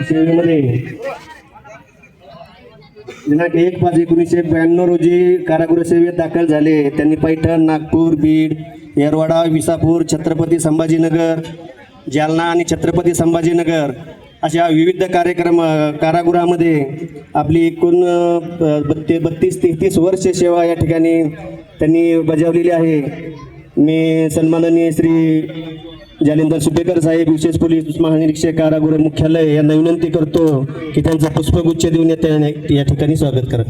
सेवेमध्ये दिनांक 1/5/1992 रोजी कारागृह सेवेत दाखल झाले. त्यांनी पैठण, नागपूर, बीड, येरवाडा, विसापूर, छत्रपती संभाजीनगर, जालना आणि छत्रपती संभाजीनगर अशा विविध कारागृहामध्ये आपली एकूण 32-33 वर्ष सेवा या ठिकाणी त्यांनी बजावलेली आहे. मी सन्माननीय श्री जालिंदर सुपेकर साहेब, विशेष पोलीस महानिरीक्षक कारागृह मुख्यालय यांना विनंती करतो की त्यांचा पुष्पगुच्छ देऊन या ठिकाणी स्वागत करा.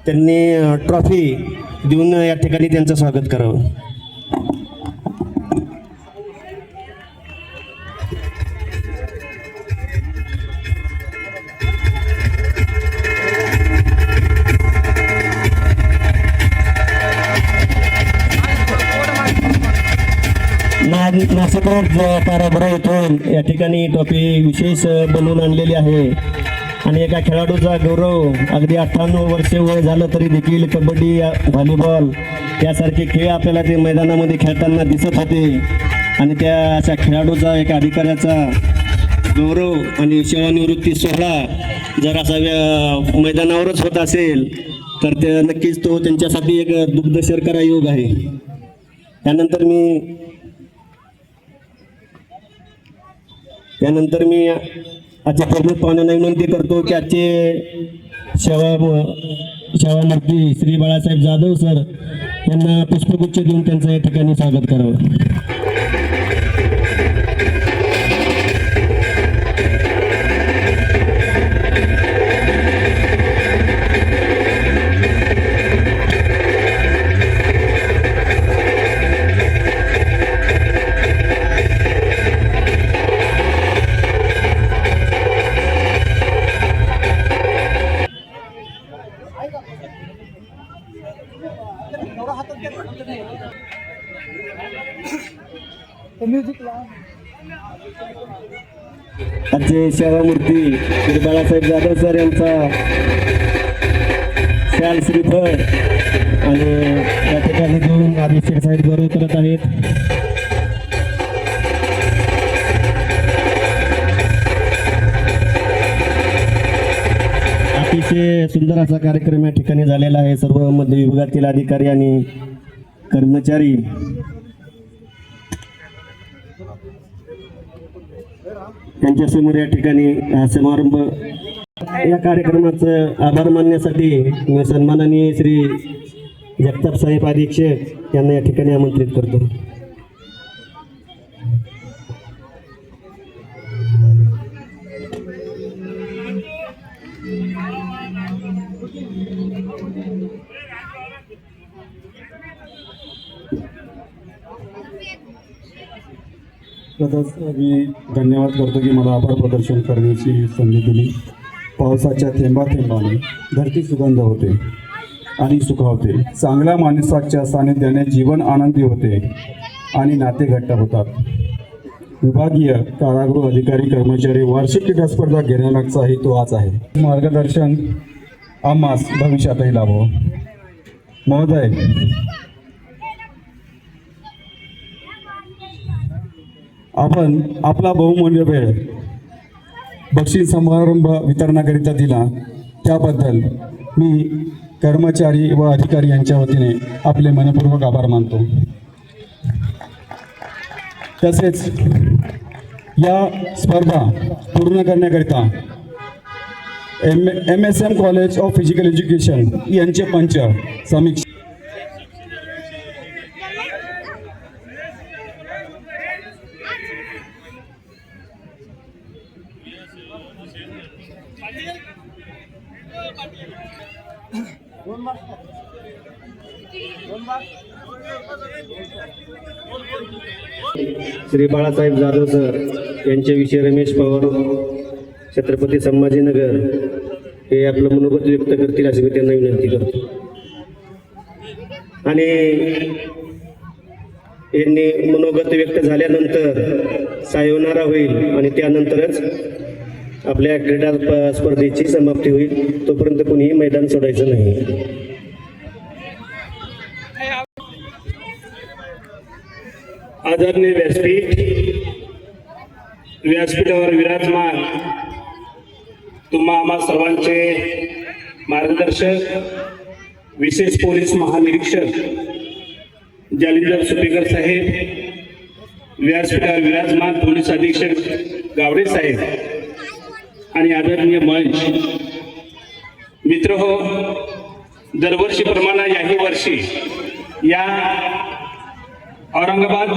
त्यांनी ट्रॉफी देऊन या ठिकाणी त्यांचं स्वागत करावं. नाशिक कारागृह येथून या ठिकाणी ट्रॉफी विशेष बनवून आणलेली आहे आणि एका खेळाडूचा गौरव अगदी 98 वर्षे वय झालं तरी देखील कबड्डी, व्हॉलीबॉल यासारखे खेळ आपल्याला ते मैदानामध्ये खेळताना दिसत होते आणि त्या अशा खेळाडूचा एका अधिकाऱ्याचा गौरव आणि सेवानिवृत्ती सोहळा जर असा मैदानावरच होत असेल तर ते नक्कीच तो त्यांच्यासाठी एक दुग्ध शर्करा योग आहे. त्यानंतर मी आजच्या प्रमुख पाहुण्यांना विनंती करतो की आजचे सेवामूर्ती श्री बाळासाहेब जाधव सर यांना पुष्पगुच्छ देऊन त्यांचं या ठिकाणी स्वागत करावं. आजचे सेवामूर्ती श्री बाळासाहेब जाधव सर यांचा शाल श्रीफळ आणि या ठिकाणी देऊन आदिशेठ साहेब गौरव करत आहेत. अतिशय सुंदर असा कार्यक्रम या ठिकाणी झालेला आहे. सर्व मध्य विभागातील अधिकारी आणि कर्मचारी त्यांच्यासमोर या ठिकाणी समारंभ या कार्यक्रमाचं आभार मानण्यासाठी मी सन्माननीय श्री जगताप साहेब अधीक्षक यांना या ठिकाणी आमंत्रित करतो. मी धन्यवाद करतो की मला आभार प्रदर्शन करण्याची संधी दिली. पावसाच्या थेंबाथेंबाने धरती सुगंध होते आणि सुखावते. चांगल्या माणसाच्या सानिध्याने जीवन आनंदी होते आणि नाते घट्ट होतात. विभागीय कारागृह अधिकारी कर्मचारी वार्षिक क्रीडा स्पर्धा घेण्यामागचा हेतू हाच आहे. मार्गदर्शन आम्हास भविष्यातही लाभो. महोदय, आपण आपला बहुमूल्य वेळ बक्षीस समारंभ वितरणाकरिता दिला त्याबद्दल मी कर्मचारी व अधिकारी यांच्या वतीने आपले मनपूर्वक आभार मानतो. तसेच या स्पर्धा पूर्ण करण्याकरिता MSM college of physical education यांचे पंच समीक्षा श्री बाळासाहेब जाधव सर यांच्याविषयी रमेश पवार, छत्रपती संभाजीनगर हे आपलं मनोगत व्यक्त करतील अशी मी त्यांना विनंती करतो. आणि यांनी मनोगत व्यक्त झाल्यानंतर सायोनारा होईल आणि त्यानंतरच आपल्या क्रीडा स्पर्धेची समाप्ती होईल. तोपर्यंत कोणीही मैदान सोडायचं नाही. आदरणीय व्यासपीठ, व्यासपीठावर विराजमान तुम्हा आम्हा सर्वांचे मार्गदर्शक विशेष पोलीस महानिरीक्षक जालिंदर सुपेकर साहेब, व्यासपीठावर विराजमान पोलीस अधीक्षक गावडे साहेब आणि आदरणीय मंच मित्र हो, दरवर्षीप्रमाणे याही वर्षी या औरंगाबाद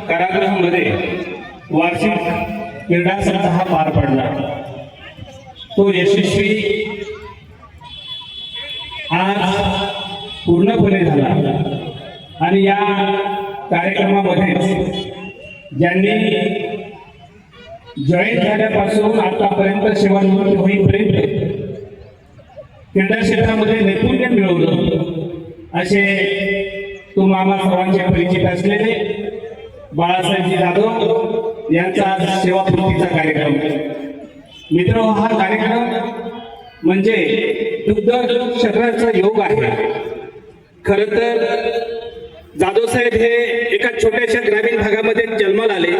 कारागृहामध्ये वार्षिक क्रीडा सप्ताह पार पडला। तो यशस्वी आज पूर्णपणे झाला आणि या कार्यक्रमामध्ये ज्यांनी जॉईन झाल्यापासून आतापर्यंत सेवानिवृत्त होईपर्यंत क्रीडा क्षेत्रामध्ये नैपुण्य मिळवलं असे तुम्हा आम्हा सर्वांचे परिचित असलेले बाळासाहेबजी जाधव यांचा सेवापूर्तीचा कार्यक्रम। मित्र, हा कार्यक्रम म्हणजे दुग्ध क्षेत्राचा योग आहे। खरं तर जाधव साहेब हे एका छोट्याशा ग्रामीण भागामध्ये जन्माला आले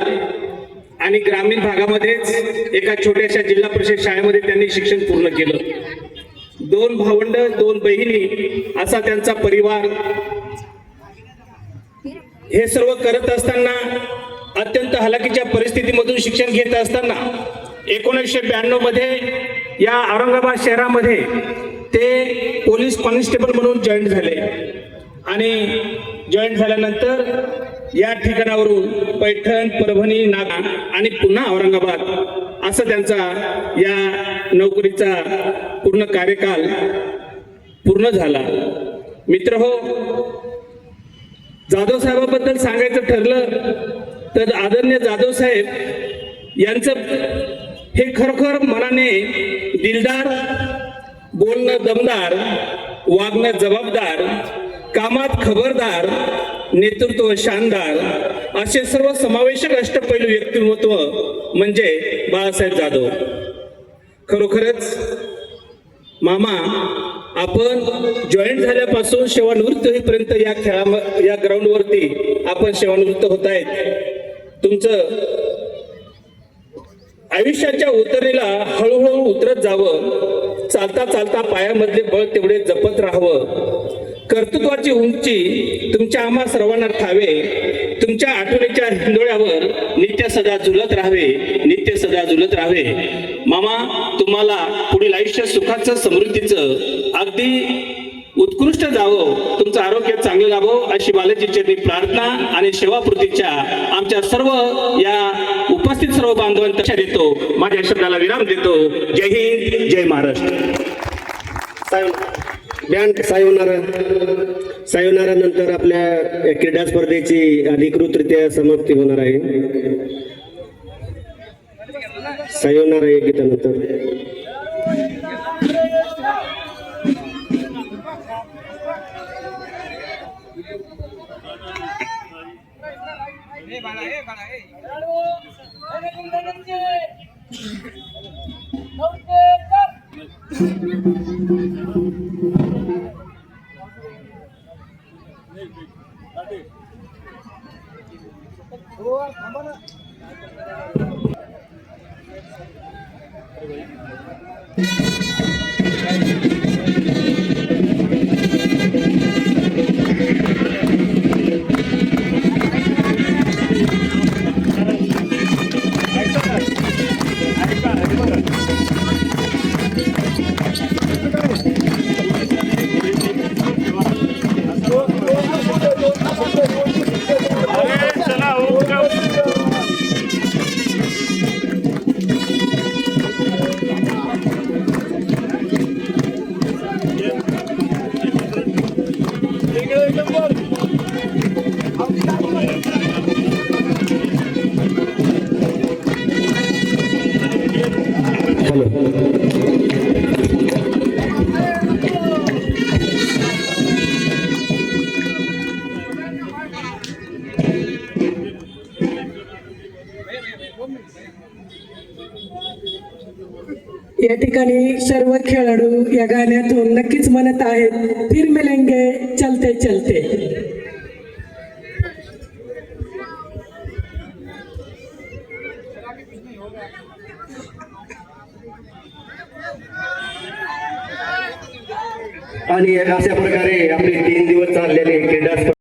आणि ग्रामीण भागामध्येच एका छोट्याशा जिल्हा परिषद शाळेमध्ये त्यांनी शिक्षण पूर्ण केलं। 2 भावंड 2 बहिणी असा त्यांचा परिवार। हे सर्व करत असताना अत्यंत हलाखीच्या परिस्थितीमधून शिक्षण घेत असताना 1992 मध्ये या औरंगाबाद शहरामध्ये ते पोलीस कॉन्स्टेबल म्हणून जॉईन झाले आणि जॉईन झाल्यानंतर या ठिकाणावरून पैठण, परभणी, नागपूर आणि पुन्हा औरंगाबाद असं त्यांचा या नोकरीचा पूर्ण कार्यकाल पूर्ण झाला। मित्र हो, जाधव साहेबाबद्दल सांगायचं ठरलं तर आदरणीय जाधव साहेब यांचं हे खरोखर मनाने दिलदार, बोलणं दमदार, वागणं जबाबदार, कामात खबरदार, नेतृत्व शानदार असे सर्व समावेशक अष्टपैलू व्यक्तिमत्व म्हणजे बाळासाहेब जाधव। खरोखरच मामा, आपण जॉईन झाल्यापासून सेवानिवृत्त होईपर्यंत या ग्राउंडवरती आपण सेवानिवृत्त होत आहेत। तुमचं आयुष्याच्या उतरणीला हळूहळू उतरत जावं, चालता चालता पायामधले बळ तेवढे जपत राहावं, कर्तृत्वाची उंची तुमच्या आम्हा सर्वांना ठावे, तुमच्या आठवणीच्या हिंदोळ्यावर नित्य सदा झुलत राहावे, नित्य सदा झुलत राहावे। मामा, तुम्हाला पुढील आयुष्य सुखाचं, समृद्धीचं, अगदी उत्कृष्ट जावं, तुमचं आरोग्य चांगलं लाभो अशी बालाजीचरणी प्रार्थना आणि सेवापूर्तीच्या आमच्या सर्व या उपस्थित सर्व बांधवांना देतो, माझ्या शब्दाला विराम देतो। जय हिंद, जय महाराष्ट्र। बँड सायोनारा नंतर आपल्या क्रीडा स्पर्धेची अधिकृतरित्या समाप्ती होणार आहे। सायोनारा या गीतानंतर या ठिकाणी सर्व खेळाडू या गाण्यातून नक्कीच म्हणत आहेत, फिर मिलेंगे चलते चलते। आणि अशा प्रकारे आपले 3 दिवस चाललेले क्रीडा